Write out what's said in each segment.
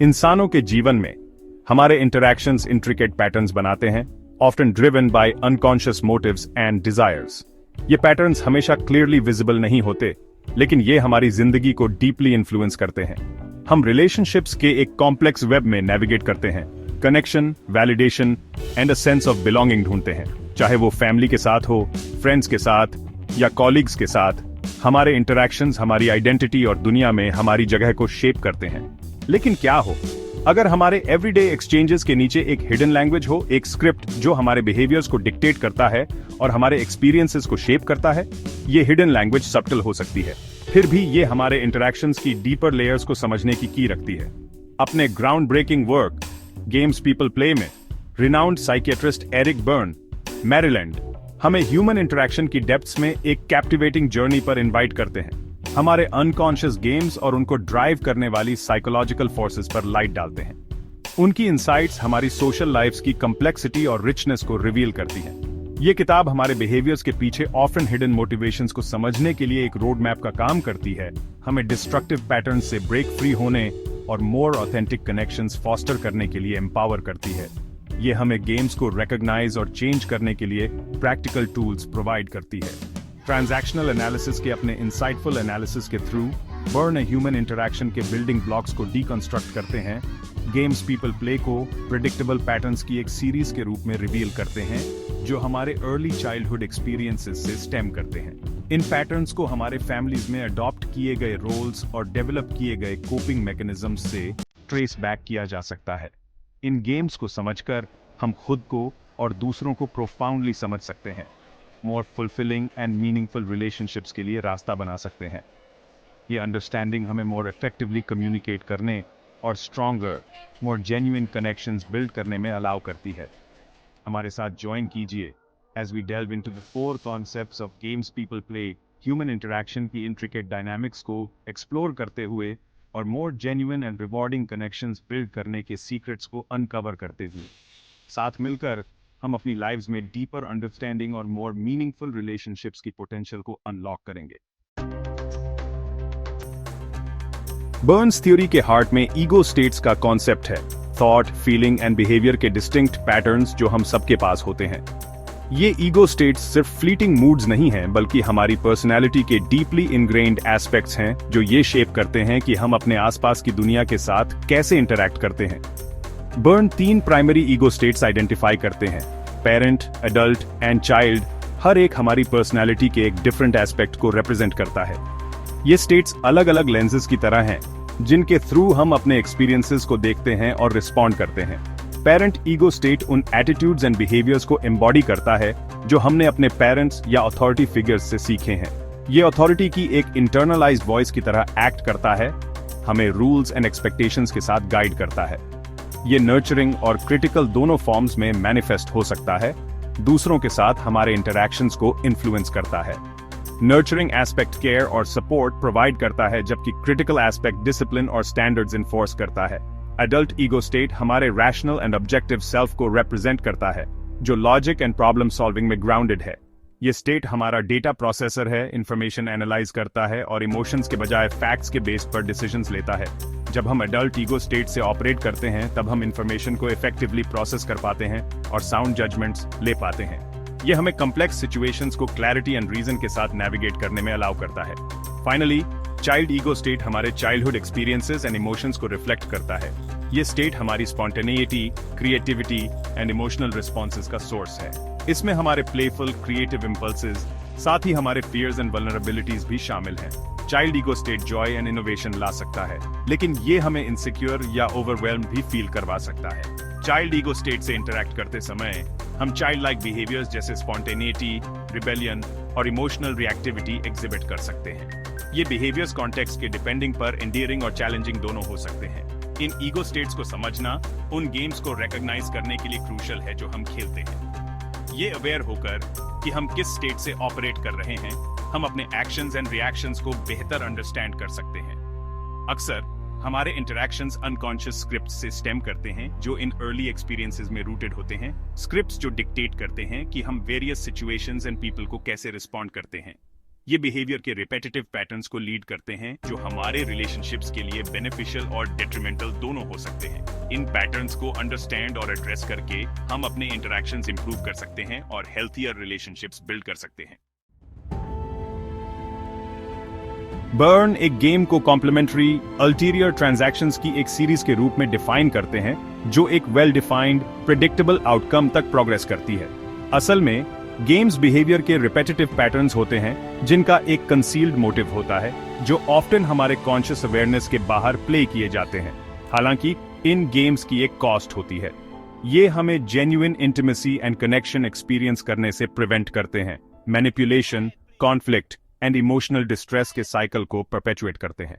इंसानों के जीवन में हमारे इंटरैक्शंस इंट्रिकेट पैटर्न्स बनाते हैं, often driven by unconscious motives and desires. ये पैटर्न्स हमेशा क्लियरली विजिबल नहीं होते, लेकिन ये हमारी जिंदगी को डीपली इन्फ्लुएंस करते हैं। हम रिलेशनशिप्स के एक कॉम्प्लेक्स वेब में नेविगेट करते हैं, connection, validation and a sense of belonging ढूंढते हैं। चाहे वो फैमिली के साथ हो, फ्रेंड्स के साथ या कॉलीग्स के साथ, हमारे इंटरैक्शंस हमारी आइडेंटिटी और दुनिया में हमारी जगह को शेप करते हैं। लेकिन क्या हो अगर हमारे एवरीडे एक्सचेंजेस के नीचे एक हिडन लैंग्वेज हो, एक स्क्रिप्ट जो हमारे बिहेवियर्स को डिक्टेट करता है और हमारे एक्सपीरियंसेस को शेप करता है। ये हिडन लैंग्वेज सब्टल हो सकती है, फिर भी ये हमारे इंटरैक्शंस की डीपर लेयर्स को समझने की की रखती है। अपने ground breaking work games people play में renowned psychiatrist Eric Berne, Maryland, हमें ह्यूमन इंटरैक्शन की डेप्थ्स में एक कैप्टिवेटिंग जर्नी पर इनवाइट करते हैं। हमारे अनकॉन्शियस गेम्स और उनको ड्राइव करने वाली साइकोलॉजिकल फोर्सेस पर लाइट डालते हैं। उनकी इनसाइट्स हमारी सोशल लाइफ्स की कॉम्प्लेक्सिटी और रिचनेस को रिवील करती हैं। ये किताब हमारे बिहेवियर्स के पीछे ऑफन हिडन मोटिवेशंस को समझने के लिए एक रोड मैप का काम करती है, हमें डिस्ट्रक्टिव पैटर्न्स से ब्रेक फ्री होने और मोर ऑथेंटिक कनेक्शंस फॉस्टर करने के लिए एम्पावर करती है। ये हमें गेम्स को रिकॉग्नाइज और चेंज करने के लिए प्रैक्टिकल टूल्स प्रोवाइड करती है। ट्रांजैक्शनल एनालिसिस के अपने इंसाइटफुल एनालिसिस के थ्रू बर्न ह्यूमन इंटरैक्शन के बिल्डिंग ब्लॉक्स को डीकंस्ट्रक्ट करते हैं। गेम्स पीपल प्ले को प्रेडिक्टेबल पैटर्न्स की एक सीरीज के रूप में रिवील करते हैं, जो हमारे अर्ली चाइल्डहुड एक्सपीरियंसेस से स्टेम करते हैं। इन पैटर्न्स को हमारे फैमिलीज में अडॉप्ट किए गए रोल्स और डेवलप किए गए कोपिंग मैकेनिज्म्स से ट्रेस बैक किया जा सकता है। इन गेम्स को समझकर हम खुद को और दूसरों को प्रोफाउंडली समझ सकते हैं, मोर फुलफिलिंग एंड मीनिंगफुल रिलेशनशिप्स के लिए रास्ता बना सकते हैं। ये अंडरस्टैंडिंग हमें मोर इफेक्टिवली कम्युनिकेट करने और stronger, more genuine connections build करने में अलाउ करती है। हमारे साथ ज्वाइन कीजिए as we delve into the 4 concepts of games people play, human interaction की इंट्रिकेट डायनामिक्स को एक्सप्लोर करते हुए और more genuine and rewarding connections build करने के सीक्रेट्स को अनकवर करते हुए। साथ मिलकर हम अपनी लाइव्स में डीपर अंडरस्टैंडिंग और मोर मीनिंगफुल रिलेशनशिप्स की पोटेंशियल को अनलॉक करेंगे। बर्न्स थ्योरी के हार्ट में ईगो स्टेट्स का कॉन्सेप्ट है, थॉट, फीलिंग एंड बिहेवियर के डिस्टिंक्ट पैटर्न्स जो हम सबके पास होते हैं। ये ईगो स्टेट्स सिर्फ फ्लीटिंग मूड्स नहीं हैं, बल्कि हमारी पर्सनैलिटी के डीपली इनग्रेन्ड एस्पेक्ट्स हैं, जो ये शेप करते हैं कि हम अपने आसपास की दुनिया के साथ कैसे इंटरैक्ट करते हैं। Burn 3 primary ego states identify करते हैं, पेरेंट, एडल्ट एंड चाइल्ड। हर एक हमारी पर्सनैलिटी के एक डिफरेंट एस्पेक्ट को रिप्रेजेंट करता है। ये स्टेट्स अलग अलग लेंसेज की तरह हैं, जिनके थ्रू हम अपने एक्सपीरियंसेस को देखते हैं और रिस्पॉन्ड करते हैं। पेरेंट ईगो स्टेट उन एटीट्यूड्स एंड बिहेवियर्स को एम्बॉडी करता है जो हमने अपने पेरेंट्स या अथॉरिटी फिगर्स से सीखे हैं। ये अथॉरिटी की एक इंटरनलाइज्ड वॉइस की तरह एक्ट करता है, हमें रूल्स एंड एक्सपेक्टेशंस के साथ गाइड करता है। ये नर्चरिंग और क्रिटिकल दोनों फॉर्म्स में मैनिफेस्ट हो सकता है, दूसरों के साथ हमारे इंटरैक्शंस को इन्फ्लुएंस करता है। नर्चरिंग एस्पेक्ट केयर और सपोर्ट प्रोवाइड करता है, जबकि क्रिटिकल एस्पेक्ट डिसिप्लिन और स्टैंडर्ड्स इन्फोर्स करता है। एडल्ट ईगो स्टेट हमारे रैशनल एंड ऑब्जेक्टिव सेल्फ को रिप्रेजेंट करता है, जो लॉजिक एंड प्रॉब्लम सॉल्विंग में ग्राउंडेड है। ये स्टेट हमारा डेटा प्रोसेसर है, इंफॉर्मेशन एनालाइज करता है और इमोशंस के बजाय फैक्ट्स के बेस पर डिसीजंस लेता है। जब हम एडल्ट ईगो स्टेट से ऑपरेट करते हैं, तब हम इंफॉर्मेशन को इफेक्टिवली प्रोसेस कर पाते हैं और साउंड जजमेंट्स ले पाते हैं। ये हमें कॉम्प्लेक्स सिचुएशंस को क्लैरिटी एंड रीजन के साथ नेविगेट करने में अलाउ करता है। फाइनली, चाइल्ड ईगो स्टेट हमारे चाइल्डहुड एक्सपीरियंसेस एंड इमोशंस को रिफ्लेक्ट करता है। ये स्टेट हमारी spontaneity, creativity and emotional responses का सोर्स है। इसमें हमारे प्लेफुल, क्रिएटिव इम्पल्सेस, साथ ही हमारे फियर्स एंड वल्नरेबिलिटीज भी शामिल हैं। Child ego state joy and innovation ला सकता है, लेकिन ये हमें इनसिक्योर या ओवरवेल्म्ड भी फील करवा सकता है। चाइल्ड ईगो स्टेट से इंटरैक्ट करते समय हम चाइल्ड लाइक बिहेवियर्स जैसे स्पॉन्टेनिटी, रिबेलियन और इमोशनल रिएक्टिविटी एग्जिबिट कर सकते हैं। ये बिहेवियर्स कॉन्टेक्स्ट के डिपेंडिंग पर एंडियरिंग और चैलेंजिंग दोनों हो सकते हैं। इन ईगो स्टेट्स को समझना उन गेम्स को रिकॉग्नाइज करने के लिए क्रूशियल है जो हम खेलते हैं। ये अवेयर होकर कि हम किस स्टेट से ऑपरेट कर रहे हैं, हम अपने एक्शंस एंड रिएक्शंस को बेहतर अंडरस्टैंड कर सकते हैं। अक्सर हमारे इंटरैक्शंस अनकॉन्शियस स्क्रिप्ट्स से स्टेम करते हैं, जो इन अर्ली एक्सपीरियंसेस में रूटेड होते हैं। स्क्रिप्ट्स जो डिक्टेट करते हैं कि हम वेरियस सिचुएशंस एंड पीपल को कैसे रिस्पॉन्ड करते हैं। ये बिहेवियर के रिपीटेटिव पैटर्न्स को लीड करते हैं जो हमारे रिलेशनशिप्स के लिए बेनिफिशियल और डेट्रीमेंटल दोनों हो सकते हैं। इन पैटर्न्स को अंडरस्टैंड और एड्रेस करके हम अपने इंटरैक्शंस इंप्रूव कर सकते हैं और हेल्थियर रिलेशनशिप्स बिल्ड कर सकते हैं। बर्न एक गेम को कॉम्प्लीमेंट्री अल्टीरियर ट्रांजैक्शंस की एक सीरीज के रूप में डिफाइन करते हैं जो एक वेल डिफाइंड प्रेडिक्टेबल आउटकम तक प्रोग्रेस करती है। असल में गेम्स बिहेवियर के रिपीटेटिव पैटर्न्स होते हैं जिनका एक कंसील्ड मोटिव होता है जो ऑफ्टन हमारे कॉन्शियस अवेयरनेस के बाहर प्ले किए जाते हैं। हालांकि इन गेम्स की एक कॉस्ट होती है। ये हमें genuine intimacy and connection experience करने से प्रिवेंट करते हैं, manipulation, conflict and emotional distress के साइकिल को परपेचुएट करते हैं।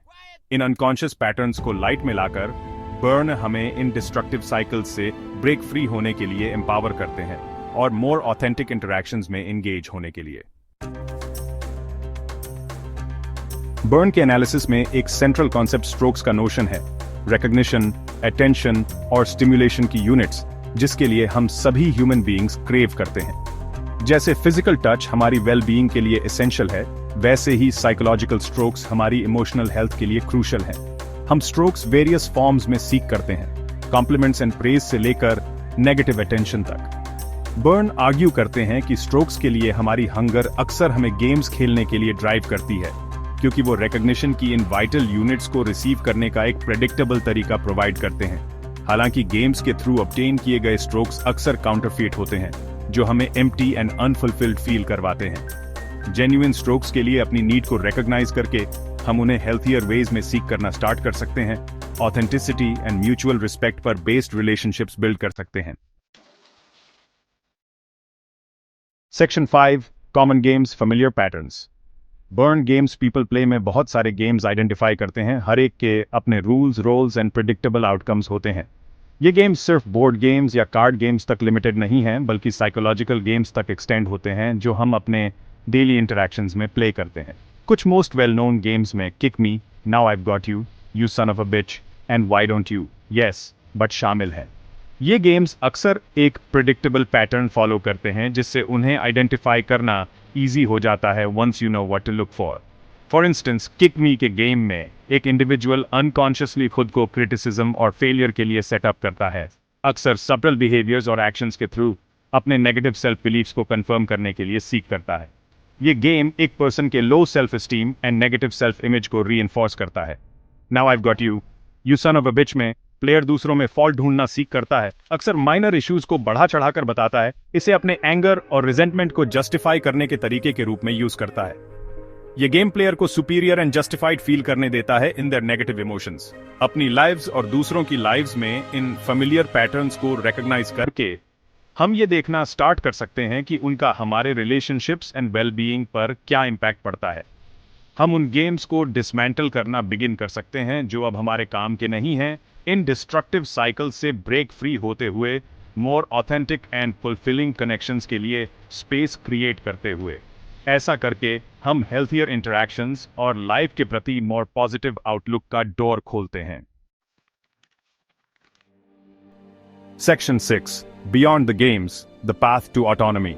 इन अनकॉन्शियस पैटर्न्स को लाइट में लाकर बर्न हमें इन डिस्ट्रक्टिव साइकिल्स से ब्रेक फ्री होने के लिए एम्पावर करते हैं और मोर ऑथेंटिक इंटरैक्शंस में एंगेज होने के लिए। बर्न के एनालिसिस में एक सेंट्रल कॉन्सेप्ट स्ट्रोक्स का नोशन है, रिकॉग्निशन, अटेंशन और स्टिमुलेशन की यूनिट्स जिसके लिए हम सभी ह्यूमन बीइंग्स क्रेव करते हैं। जैसे फिजिकल टच हमारी वेल बीइंग के लिए एसेंशियल है, वैसे ही साइकोलॉजिकल स्ट्रोक्स हमारी इमोशनल हेल्थ के लिए क्रूशियल है। हम स्ट्रोक्स वेरियस फॉर्म्स में सीख करते हैं, कॉम्प्लीमेंट्स एंड प्रेज से लेकर नेगेटिव अटेंशन तक। बर्न आर्ग्यू करते हैं कि स्ट्रोक्स के लिए हमारी हंगर अक्सर हमें गेम्स खेलने के लिए ड्राइव करती है, क्योंकि वो रिकॉग्निशन की इन वाइटल यूनिट्स को रिसीव करने का एक प्रेडिक्टेबल तरीका प्रोवाइड करते हैं। हालांकि गेम्स के थ्रू ऑब्टेन किए गए स्ट्रोक्स अक्सर काउंटरफीट होते हैं, जो हमें एम्प्टी एंड अनफुलफिल्ड फील करवाते हैं। जेन्युइन स्ट्रोक्स के लिए अपनी नीड को रिकॉग्नाइज करके हम उन्हें हेल्थियर वेज में सीख करना स्टार्ट कर सकते हैं, ऑथेंटिसिटी एंड म्यूचुअल रिस्पेक्ट पर बेस्ड रिलेशनशिप्स बिल्ड कर सकते हैं। Section 5 common games familiar patterns. Burn games people play में बहुत सारे गेम्स आइडेंटिफाई करते हैं, हर एक के अपने rules, roles and predictable outcomes होते हैं। ये गेम्स सिर्फ बोर्ड गेम्स या कार्ड गेम्स तक लिमिटेड नहीं हैं, बल्कि साइकोलॉजिकल गेम्स तक एक्सटेंड होते हैं जो हम अपने डेली इंटरैक्शंस में प्ले करते हैं। कुछ मोस्ट वेल नोन गेम्स में kick me, now I got you, you son of a beach and why don't you, yes but शामिल है। ये गेम्स अक्सर एक प्रिडिक्टेबल पैटर्न फॉलो करते हैं जिससे उन्हें आइडेंटिफाई करना इजी हो जाता है once you know what to look for. For instance kick me के गेम में एक इंडिविजुअल अनकॉन्शियसली खुद को क्रिटिसिज्म और फेलियर के लिए सेटअप करता है, अक्सर सब्टल बिहेवियर्स और एक्शंस के थ्रू अपने नेगेटिव सेल्फ बिलीफ्स को कंफर्म करने के लिए सीख करता है। ये गेम एक पर्सन के low self esteem and negative self image को रीइंफोर्स करता है। Now I got you, you son of a bitch में प्लेयर दूसरों में फॉल्ट ढूंढना सीख करता है, अक्सर माइनर इश्यूज को बढ़ा चढ़ाकर बताता है, इसे अपने एंगर और रिजेंटमेंट को जस्टिफाई करने के तरीके के रूप में यूज करता है। यह गेम प्लेयर को सुपीरियर एंड जस्टिफाइड फील करने देता है इन देयर नेगेटिव इमोशंस। अपनी लाइव्स और दूसरों की लाइव्स में इन फेमिलियर पैटर्न्स को रिकॉग्नाइज करके हम ये देखना स्टार्ट कर सकते हैं कि उनका हमारे रिलेशनशिप्स एंड वेल बीइंग पर क्या इंपैक्ट पड़ता है। हम उन गेम्स को डिसमेंटल करना बिगिन कर सकते हैं जो अब हमारे काम के नहीं हैं, इन डिस्ट्रक्टिव साइकिल से ब्रेक फ्री होते हुए मोर ऑथेंटिक एंड फुलफिलिंग कनेक्शंस के लिए स्पेस क्रिएट करते हुए। ऐसा करके हम हेल्थियर इंटरैक्शंस और लाइफ के प्रति मोर पॉजिटिव आउटलुक का डोर खोलते हैं। Section 6 beyond the games, the path to autonomy.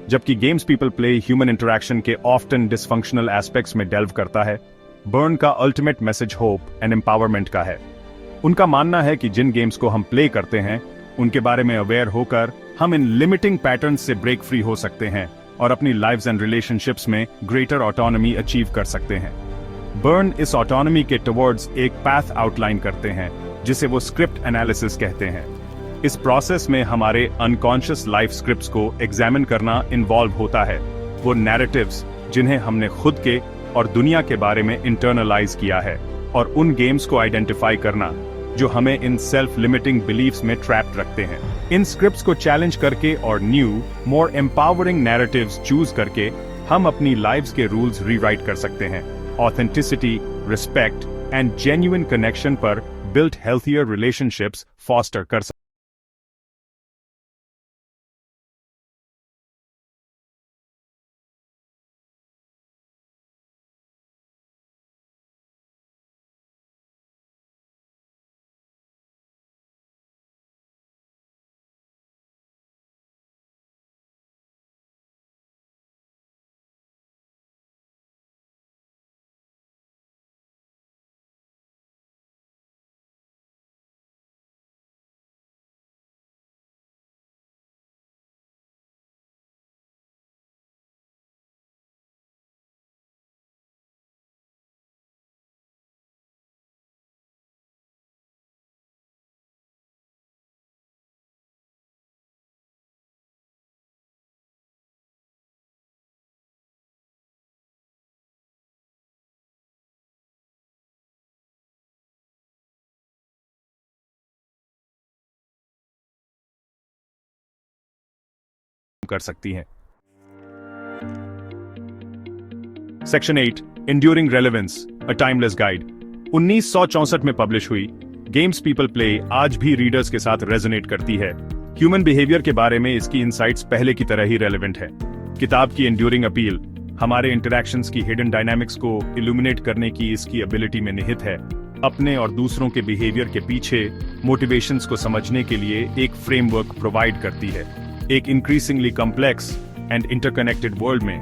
जबकि games people play human interaction के ऑफ्टन डिसफंक्शनल एस्पेक्ट्स में डेल्व करता है, बर्न का ultimate message hope and empowerment का है। उनका मानना है कि जिन गेम्स को हम प्ले करते हैं उनके बारे में अवेयर होकर हम इन लिमिटिंग पैटर्न्स से ब्रेक फ्री हो सकते हैं और अपनी लाइव्स एंड रिलेशनशिप्स में ग्रेटर ऑटोनॉमी अचीव कर सकते हैं। बर्न इस ऑटोनॉमी के टुवर्ड्स एक पैथ आउटलाइन करते हैं जिसे वो स्क्रिप्ट एनालिसिस कहते हैं। इस प्रोसेस में हमारे अनकॉन्शियस लाइफ स्क्रिप्ट्स को एग्जामिन करना इन्वॉल्व होता है, वो नैरेटिव्स जिन्हें हमने खुद के और दुनिया के बारे में इंटरनलाइज किया है, और उन गेम्स को आइडेंटिफाई करना जो हमें इन सेल्फ लिमिटिंग बिलीफ्स में ट्रैप्ड रखते हैं। इन स्क्रिप्ट्स को चैलेंज करके और न्यू मोर एम्पावरिंग नैरेटिव्स चूज करके हम अपनी लाइव्स के रूल्स रीराइट कर सकते हैं, authenticity, respect and genuine connection पर बिल्ट हेल्थियर रिलेशनशिप्स फॉस्टर कर सकते हैं। कर सकती हैं। Section 8 enduring relevance, a timeless guide. 1964 में पब्लिश हुई गेम्स पीपल प्ले आज भी रीडर्स के साथ रेजोनेट करती है। ह्यूमन बिहेवियर के बारे में इसकी इनसाइट्स पहले की तरह ही रेलेवेंट है। किताब की एंड्यूरिंग अपील हमारे इंटरैक्शंस की हिडन डायनामिक्स को इल्यूमिनेट करने की इसकी एबिलिटी में निहित है। अपने और दूसरों के बिहेवियर के पीछे मोटिवेशंस को समझने के लिए एक फ्रेमवर्क प्रोवाइड करती है। एक increasingly complex and interconnected world में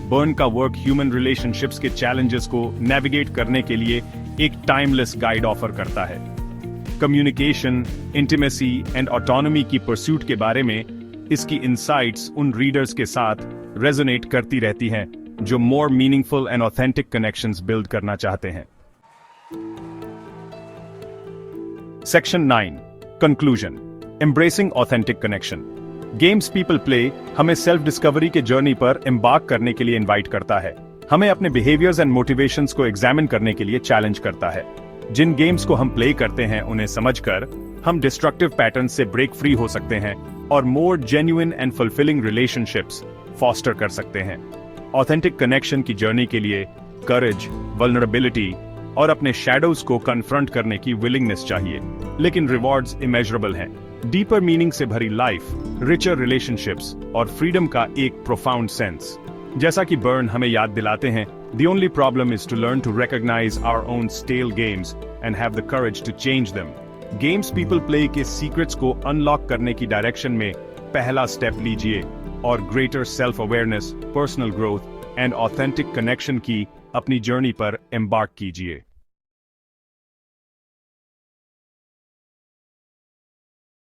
बर्न का वर्क ह्यूमन रिलेशनशिप्स के चैलेंजेस को नेविगेट करने के लिए एक टाइमलेस गाइड ऑफर करता है। कम्युनिकेशन, इंटीमेसी एंड ऑटोनॉमी की परस्यूट के बारे में इसकी इनसाइट्स उन रीडर्स के साथ रेजोनेट करती रहती हैं जो more meaningful and authentic connections build करना चाहते हैं। Section 9 conclusion, embracing authentic connection. Games people play हमें सेल्फ डिस्कवरी के जर्नी पर एम्बार्क करने के लिए इनवाइट करता है। हमें अपने बिहेवियर्स एंड मोटिवेशंस को एग्जामिन करने के लिए चैलेंज करता है। जिन गेम्स को हम प्ले करते हैं उन्हें समझकर हम डिस्ट्रक्टिव पैटर्न्स से ब्रेक फ्री हो सकते हैं और more genuine and fulfilling relationships foster कर सकते हैं। ऑथेंटिक कनेक्शन की जर्नी के लिए करेज, वल्नरेबिलिटी और अपने शैडोज को कन्फ्रंट करने की विलिंगनेस चाहिए, लेकिन रिवॉर्ड्स इमेजरेबल हैं। डीपर मीनिंग से भरी लाइफ, रिचर रिलेशनशिप्स और फ्रीडम का एक प्रोफाउंड सेंस। जैसा कि बर्न हमें याद दिलाते हैं, the only problem is to learn to recognize our own stale games and have the courage to change them. Games people play के सीक्रेट्स को अनलॉक करने की डायरेक्शन में पहला स्टेप लीजिए और greater self awareness, personal growth and authentic connection की अपनी जर्नी पर एम्बार्क कीजिए।